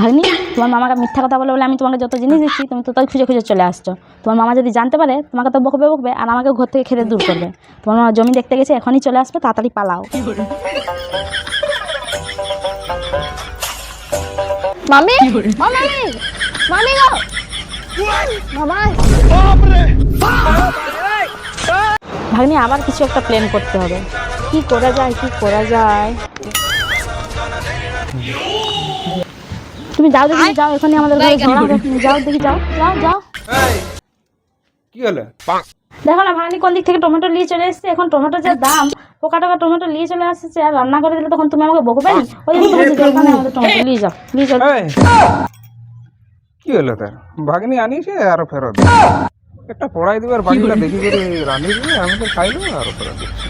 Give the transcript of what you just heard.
ভাগ্নি, তোমার মামাকে মিথ্যা কথা বলে বলে আমি তোমাকে যত জিনিস দিচ্ছি তুমি তো তাই খুঁজে খুঁজে চলে আসছো। তোমার মামা যদি জানতে পারে তোমাকে তো বকবে বকবে আর আমাকে ঘর থেকে খেতে দূর করবে। তোমার মামা জমি দেখতে গেছে, এখনই চলে আসবে, তাড়াতাড়ি পালাও। মামি, মামি, মামি গো, মামা। ভাগ্নি, আবার কিছু একটা প্ল্যান করতে হবে। কি করা যায়, কি করা যায়? তুমি যাও দেখি, যাও, এখনই আমাদের ঘরে ঝগড়া হবে। তুমি যাও দেখি, যাও যাও যাও। কি হলো? দেখো না ভাগ্নি কোন দিক থেকে টমেটো নিয়ে চলে এসেছে। এখন টমেটো যা দাম, পোকা টাকা টমেটো নিয়ে চলে আসছে, আর রান্না করে দিলে তখন তুমি আমাকে বকবে না। ওই জন্য তোমার দরকার নেই আমাদের টমেটো, নিয়ে যাও, নিয়ে যাও। এই, কি হলো তার? ভাগ্নি আনিছে আর ফেরত একটা পড়াই দিবার বাকিটা দেখি করে রান্নি দিবে, আমি তো খাই দেবো আর ফেরত দিচ্ছি।